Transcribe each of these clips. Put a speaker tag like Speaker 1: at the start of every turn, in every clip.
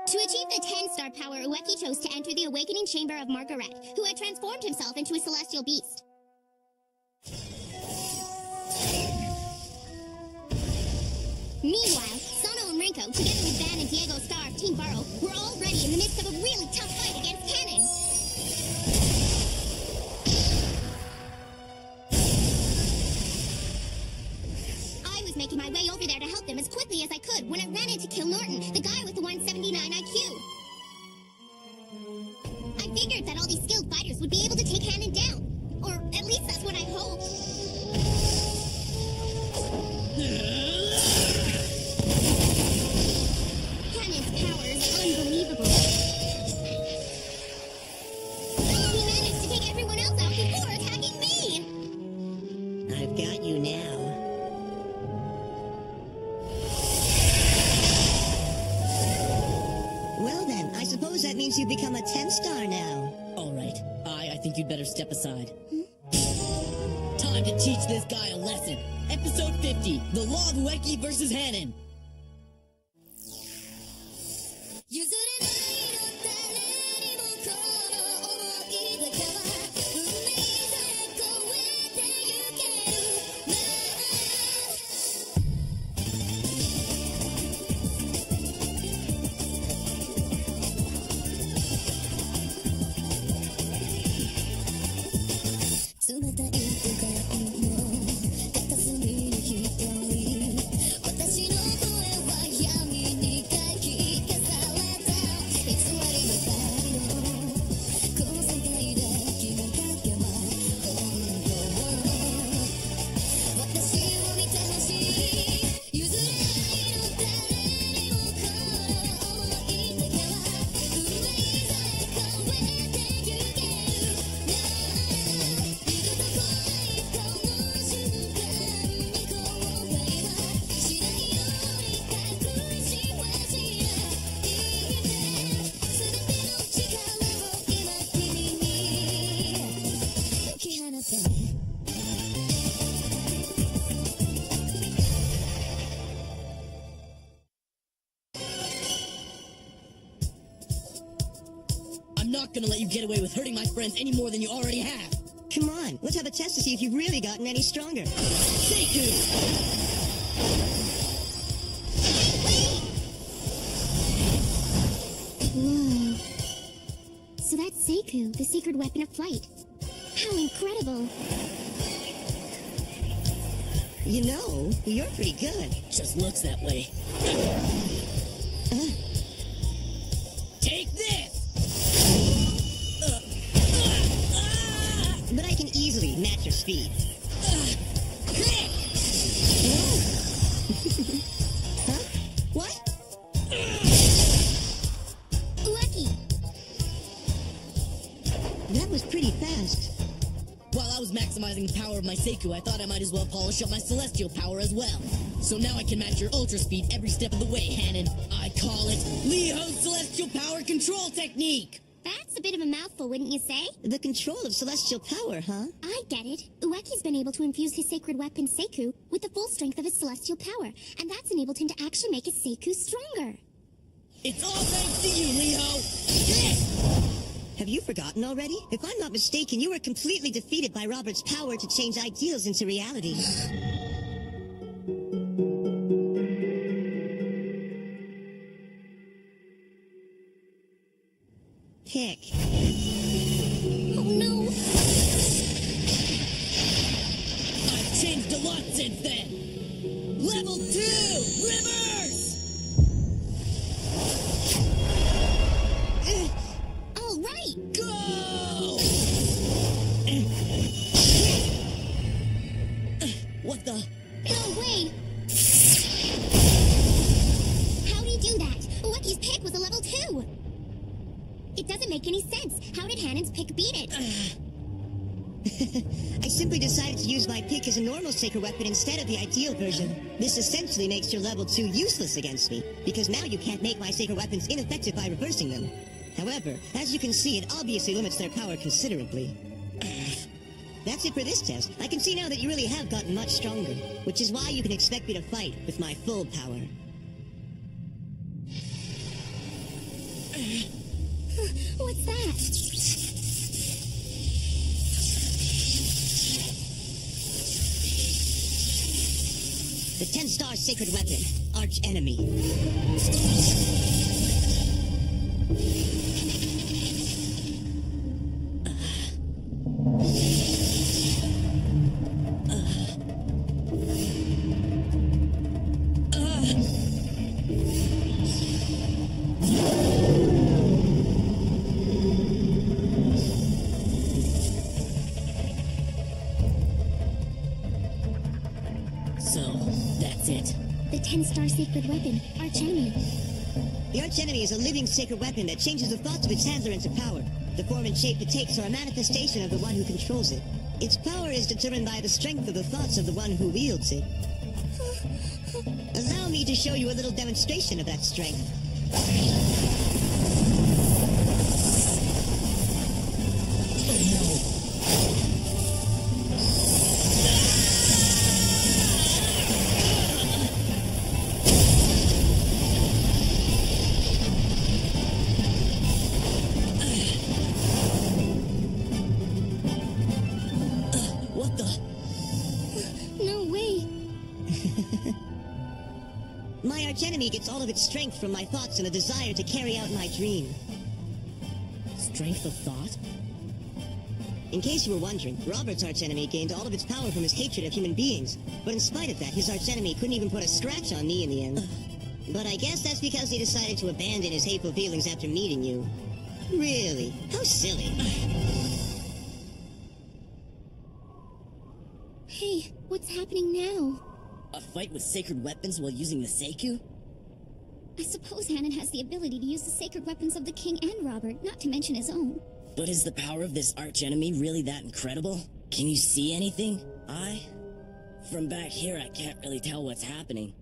Speaker 1: To achieve the 10-star power, Ueki chose to enter the awakening chamber of Margaret, who had transformed himself into a celestial beast. Meanwhile, Sano and Rinko, together with Van and Diego Star of Team Burrow, were already in the midst of a really tough fight against Cannon. I was making my way over there to help them as quickly as I could when I ran into Kill Norton, the guy with the 179 IQ. I figured that all these skilled fighters would be able to take Cannon down. Or at least that's what I hoped. Cannon's power is unbelievable. He managed to take everyone else out before attacking me!
Speaker 2: I've got you now. Well then, I suppose that means you've become a 10-star now.
Speaker 3: All right. I think you'd better step aside. Time to teach this guy a lesson. Episode 50, The Law of Ueki versus Hanan. I'm not gonna let you get away with hurting my friends any more than you already have.
Speaker 2: Come on, let's have a test to see if you've really gotten any stronger.
Speaker 3: Seiku!
Speaker 1: Whoa. So that's Seiku, the secret weapon of flight. How incredible.
Speaker 2: You know, you're pretty good.
Speaker 3: Just looks that way. Take this!
Speaker 2: But I can easily match your speed. Huh? What?
Speaker 1: Ueki!
Speaker 2: That was pretty fast.
Speaker 3: While I was maximizing the power of my Seiku, I thought I might as well polish up my celestial power as well. So now I can match your ultra speed every step of the way, Hanan. I call it Leho's Celestial Power Control Technique!
Speaker 1: That's a bit of a mouthful, wouldn't you say?
Speaker 2: The control of celestial power, huh?
Speaker 1: I get it. Ueki's been able to infuse his sacred weapon, Seiku, with the full strength of his celestial power, and that's enabled him to actually make his Seiku stronger.
Speaker 3: It's all thanks to you, Leho!
Speaker 2: Have you forgotten already? If I'm not mistaken, you were completely defeated by Robert's power to change ideals into reality. Pick.
Speaker 1: Oh no!
Speaker 3: I've changed a lot since then! Level 2! Reverse!
Speaker 1: All right!
Speaker 3: Go! What the?
Speaker 1: No way! How'd he do that? Ueki's pick was a level 2! It doesn't make any sense. How did Hanan's pick beat it?
Speaker 2: I simply decided to use my pick as a normal sacred weapon instead of the ideal version. This essentially makes your level 2 useless against me, because now you can't make my sacred weapons ineffective by reversing them. However, as you can see, it obviously limits their power considerably. That's it for this test. I can see now that you really have gotten much stronger, which is why you can expect me to fight with my full power.
Speaker 1: What's that?
Speaker 2: The 10-star sacred weapon, arch enemy.
Speaker 3: So, that's it.
Speaker 1: The 10-star sacred weapon, arch enemy.
Speaker 2: The arch enemy is a living sacred weapon that changes the thoughts of its handler into power. The form and shape it takes are a manifestation of the one who controls it. Its power is determined by the strength of the thoughts of the one who wields it. Allow me to show you a little demonstration of that strength.
Speaker 3: What the?
Speaker 1: No way.
Speaker 2: My archenemy gets all of its strength from my thoughts and a desire to carry out my dream.
Speaker 3: Strength of thought?
Speaker 2: In case you were wondering, Robert's archenemy gained all of its power from his hatred of human beings. But in spite of that, his archenemy couldn't even put a scratch on me in the end. But I guess that's because he decided to abandon his hateful feelings after meeting you. Really? How silly.
Speaker 1: Hey, what's happening now?
Speaker 3: A fight with sacred weapons while using the Seiku?
Speaker 1: I suppose Hanan has the ability to use the sacred weapons of the king and Robert, not to mention his own.
Speaker 3: But is the power of this archenemy really that incredible? Can you see anything? From back here, I can't really tell what's happening.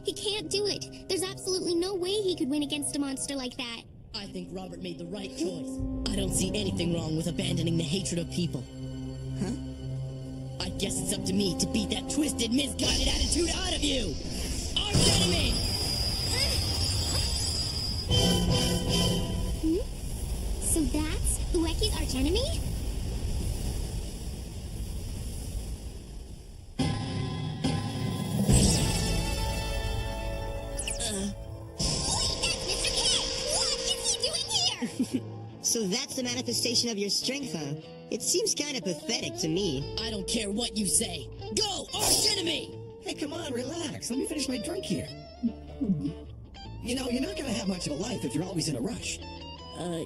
Speaker 1: He can't do it. There's absolutely no way he could win against a monster like that.
Speaker 3: I think Robert made the right choice. I don't see anything wrong with abandoning the hatred of people.
Speaker 2: Huh?
Speaker 3: I guess it's up to me to beat that twisted, misguided attitude out of you! Archenemy!
Speaker 1: So that's Ueki's archenemy?
Speaker 2: So that's the manifestation of your strength, huh? It seems kind of pathetic to me.
Speaker 3: I don't care what you say. Go, archenemy!
Speaker 4: Hey, come on, relax. Let me finish my drink here. You know, you're not gonna have much of a life if you're always in a rush.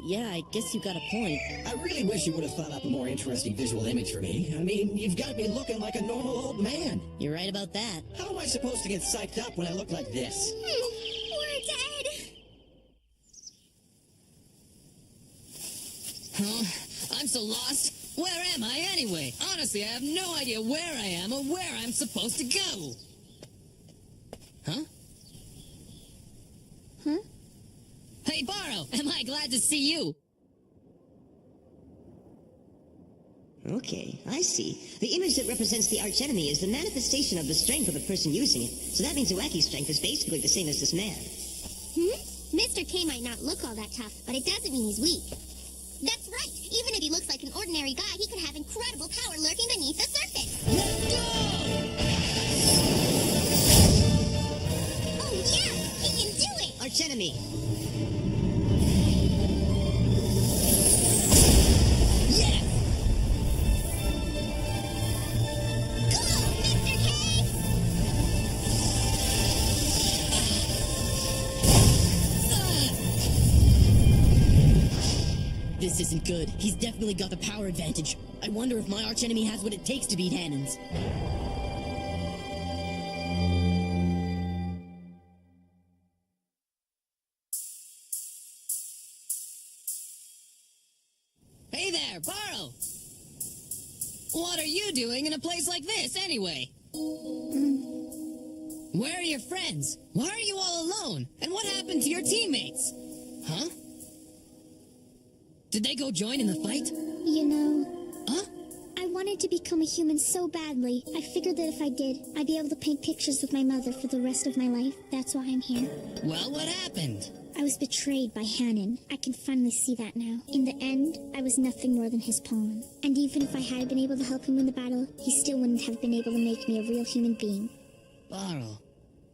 Speaker 3: Yeah, I guess you got a point.
Speaker 4: I really wish you would have thought up a more interesting visual image for me. I mean, you've got me looking like a normal old man.
Speaker 3: You're right about that.
Speaker 4: How am I supposed to get psyched up when I look like this?
Speaker 1: We're dead.
Speaker 3: Huh? I'm so lost. Where am I anyway? Honestly, I have no idea where I am or where I'm supposed to go. Huh?
Speaker 1: Huh?
Speaker 3: Hey, Barrow, am I glad to see you?
Speaker 2: Okay, I see. The image that represents the archenemy is the manifestation of the strength of the person using it. So that means Ueki's strength is basically the same as this man.
Speaker 1: Mr. K might not look all that tough, but it doesn't mean he's weak. That's right. Even if he looks like an ordinary guy, he could have incredible power lurking beneath the surface.
Speaker 3: Let's go!
Speaker 1: Oh yeah, he can do it.
Speaker 2: Archenemy!
Speaker 3: Yes!
Speaker 1: Go, Mr. K!
Speaker 3: This isn't good. He's definitely got the power advantage. I wonder if my archenemy has what it takes to beat Hanon's. Hey there, Barrow! What are you doing in a place like this, anyway? Where are your friends? Why are you all alone? And what happened to your teammates? Huh? Did they go join in the fight?
Speaker 1: You know,
Speaker 3: Huh?
Speaker 1: I wanted to become a human so badly. I figured that if I did, I'd be able to paint pictures with my mother for the rest of my life. That's why I'm here.
Speaker 3: Well, what happened?
Speaker 1: I was betrayed by Hannon. I can finally see that now. In the end, I was nothing more than his pawn. And even if I had been able to help him win the battle, he still wouldn't have been able to make me a real human being.
Speaker 3: Barl.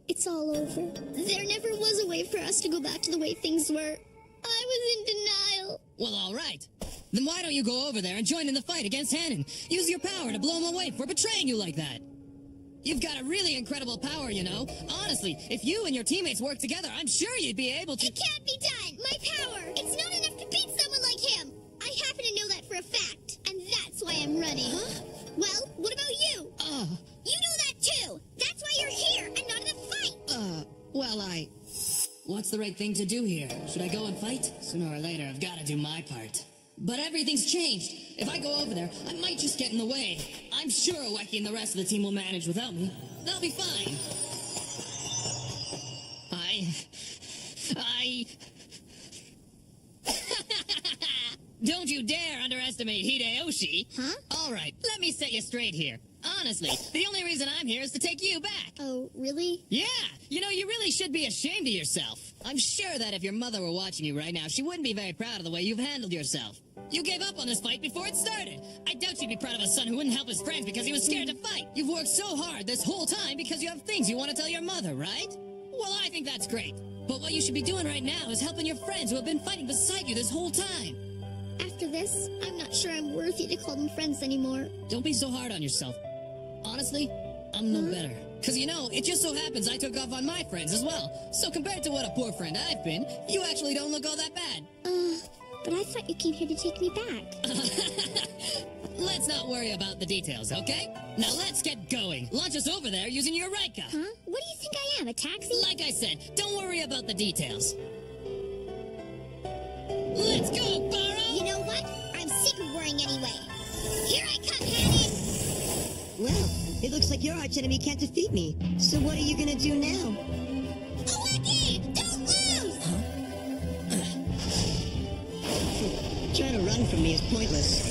Speaker 1: It's all over. There never was a way for us to go back to the way things were. I was in denial.
Speaker 3: Well, all right. Then why don't you go over there and join in the fight against Hannon? Use your power to blow him away for betraying you like that. You've got a really incredible power, you know. Honestly, if you and your teammates work together, I'm sure you'd be able to—
Speaker 1: It can't be done! My power! It's not enough to beat someone like him! I happen to know that for a fact, and that's why I'm running. Huh? Well, what about you? You know that too! That's why you're here, and not in a fight!
Speaker 3: Well, What's the right thing to do here? Should I go and fight? Sooner or later, I've got to do my part. But everything's changed. If I go over there, I might just get in the way. I'm sure Ueki and the rest of the team will manage without me. They'll be fine. Don't you dare underestimate Hideyoshi.
Speaker 1: Huh?
Speaker 3: All right, let me set you straight here. Honestly, the only reason I'm here is to take you back.
Speaker 1: Oh, really?
Speaker 3: Yeah, you know, you really should be ashamed of yourself. I'm sure that if your mother were watching you right now, she wouldn't be very proud of the way you've handled yourself. You gave up on this fight before it started. I doubt she'd be proud of a son who wouldn't help his friends because he was scared to fight. You've worked so hard this whole time because you have things you want to tell your mother, right? Well, I think that's great. But what you should be doing right now is helping your friends who have been fighting beside you this whole time.
Speaker 1: After this, I'm not sure I'm worthy to call them friends anymore.
Speaker 3: Don't be so hard on yourself. Honestly, I'm no better. Because, you know, it just so happens I took off on my friends as well. So compared to what a poor friend I've been, you actually don't look all that bad.
Speaker 1: But I thought you came here to take me back.
Speaker 3: Let's not worry about the details, okay? Now let's get going. Launch us over there using your Rika.
Speaker 1: Huh? What do you think I am, a taxi?
Speaker 3: Like I said, don't worry about the details. Let's go, Barrow!
Speaker 1: You know what? I'm sick of worrying anyway. Here I come, Hannon!
Speaker 2: Well, it looks like your archenemy can't defeat me. So what are you gonna do now?
Speaker 1: Ueki! Don't lose!
Speaker 2: Trying to run from me is pointless.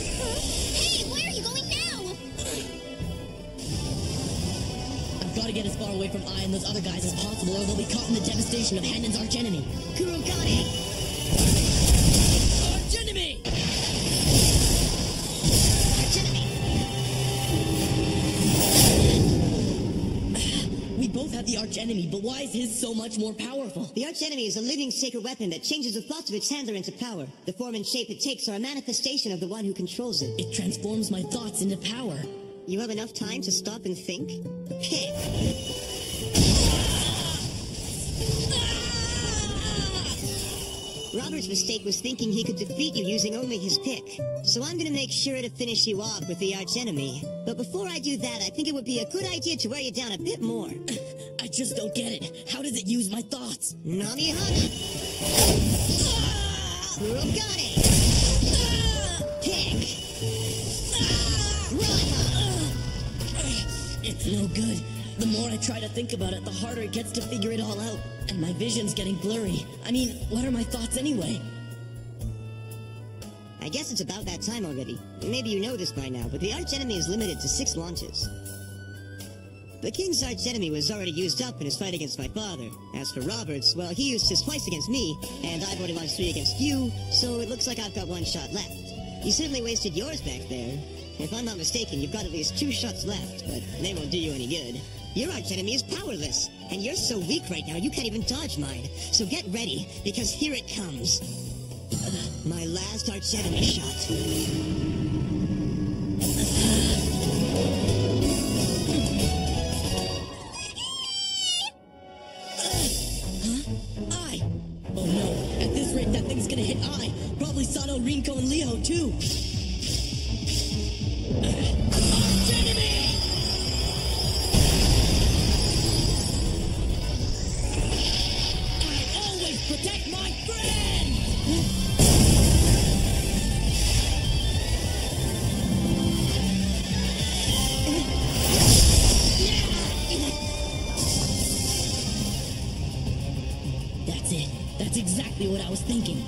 Speaker 1: Hey, where are you going now?
Speaker 3: I've got to get as far away from I and those other guys as possible, or they'll be caught in the devastation of Hannon's archenemy.
Speaker 2: Kurogane!
Speaker 3: Archenemy! We both have the archenemy, but why is his so much more powerful?
Speaker 2: The archenemy is a living sacred weapon that changes the thoughts of its handler into power. The form and shape it takes are a manifestation of the one who controls it.
Speaker 3: It transforms my thoughts into power.
Speaker 2: You have enough time to stop and think? Pick! Robert's mistake was thinking he could defeat you using only his pick. So I'm gonna make sure to finish you off with the archenemy. But before I do that, I think it would be a good idea to wear you down a bit more.
Speaker 3: I just don't get it. How does it use my thoughts?
Speaker 2: Nami Hana! Kurogane! Pick!
Speaker 3: It's no good. The more I try to think about it, the harder it gets to figure it all out. And my vision's getting blurry. I mean, what are my thoughts anyway?
Speaker 2: I guess it's about that time already. Maybe you know this by now, but the archenemy is limited to 6 launches. The King's archenemy was already used up in his fight against my father. As for Robert's, well, he used his twice against me, and I've already launched 3 against you, so it looks like I've got 1 shot left. You certainly wasted yours back there. If I'm not mistaken, you've got at least 2 shots left, but they won't do you any good. Your archenemy is powerless, and you're so weak right now you can't even dodge mine. So get ready, because here it comes. My last archenemy shot.
Speaker 3: I! Oh no, at this rate that thing's gonna hit I. Probably Sano, Rinko, and Leo too. Protect my friend! That's it. That's exactly what I was thinking.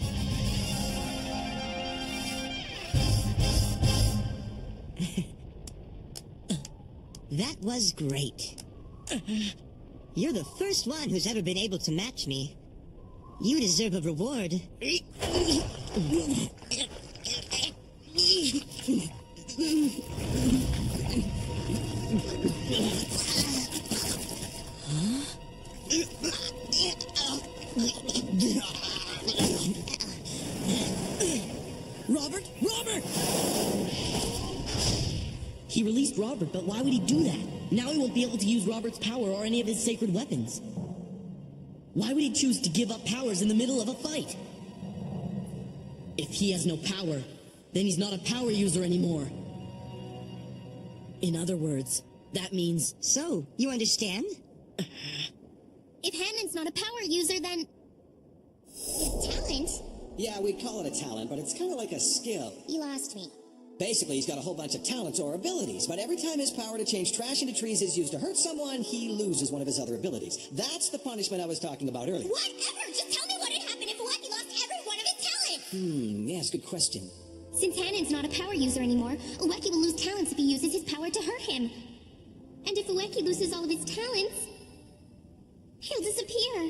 Speaker 2: was great. You're the first one who's ever been able to match me. You deserve a reward.
Speaker 3: Robert? Robert! He released Robert, but why would he do that? Now he won't be able to use Robert's power or any of his sacred weapons. Why would he choose to give up powers in the middle of a fight? If he has no power, then he's not a power user anymore. In other words, that means...
Speaker 2: So, you understand?
Speaker 1: If Hanon's not a power user, then... talent?
Speaker 4: Yeah, we'd call it a talent, but it's kind of like a skill.
Speaker 1: You lost me.
Speaker 4: Basically, he's got a whole bunch of talents or abilities, but every time his power to change trash into trees is used to hurt someone, he loses one of his other abilities. That's the punishment I was talking about earlier.
Speaker 1: Whatever! Just tell me what would happen if Ueki lost every one of his talents!
Speaker 4: Yes, good question.
Speaker 1: Since Hanon's not a power user anymore, Ueki will lose talents if he uses his power to hurt him. And if Ueki loses all of his talents, he'll disappear.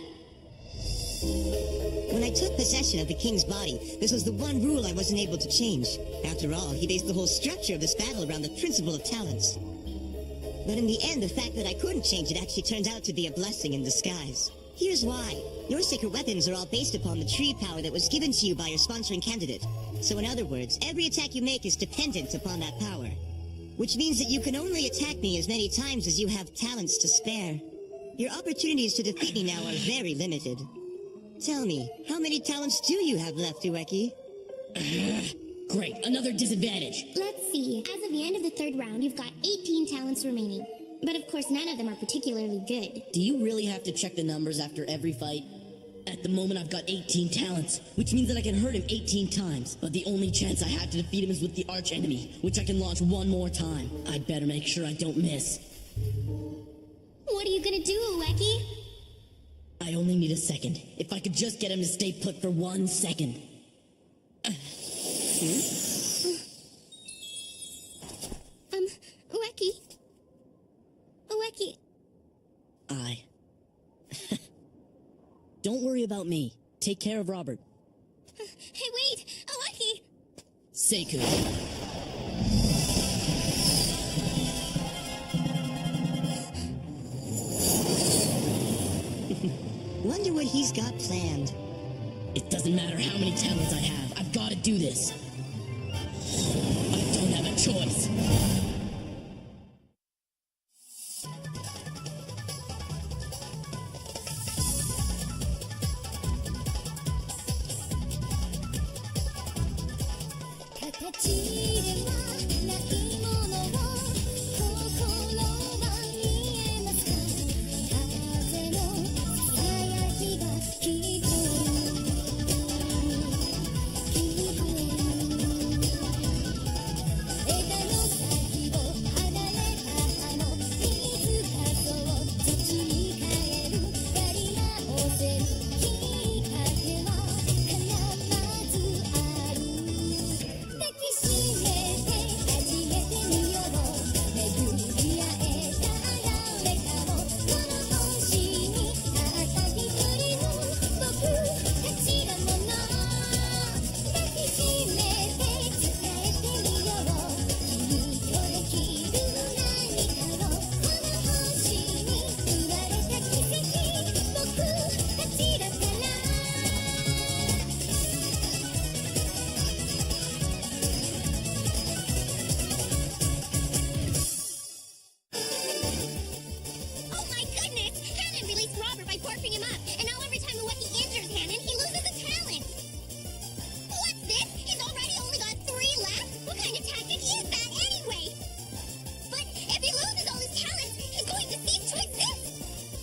Speaker 2: When I took possession of the king's body, this was the one rule I wasn't able to change. After all, he based the whole structure of this battle around the principle of talents. But in the end, the fact that I couldn't change it actually turned out to be a blessing in disguise. Here's why. Your sacred weapons are all based upon the tree power that was given to you by your sponsoring candidate. So in other words, every attack you make is dependent upon that power. Which means that you can only attack me as many times as you have talents to spare. Your opportunities to defeat me now are very limited. Tell me, how many talents do you have left, Ueki?
Speaker 3: Great, another disadvantage.
Speaker 1: Let's see. As of the end of the third round, you've got 18 talents remaining. But of course, none of them are particularly good.
Speaker 3: Do you really have to check the numbers after every fight? At the moment, I've got 18 talents, which means that I can hurt him 18 times. But the only chance I have to defeat him is with the arch-enemy, which I can launch one more time. I'd better make sure I don't miss.
Speaker 1: What are you gonna do, Ueki?
Speaker 3: I only need a second. If I could just get him to stay put for 1 second.
Speaker 1: Ueki? Ueki?
Speaker 3: Don't worry about me. Take care of Robert.
Speaker 1: Hey, wait! Ueki!
Speaker 3: Seku.
Speaker 2: Wonder what he's got planned.
Speaker 3: It doesn't matter how many talents I have. I've got to do this. I don't have a choice.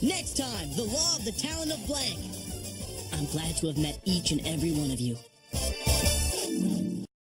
Speaker 3: Next time, the law of the talent of blank. I'm glad to have met each and every one of you.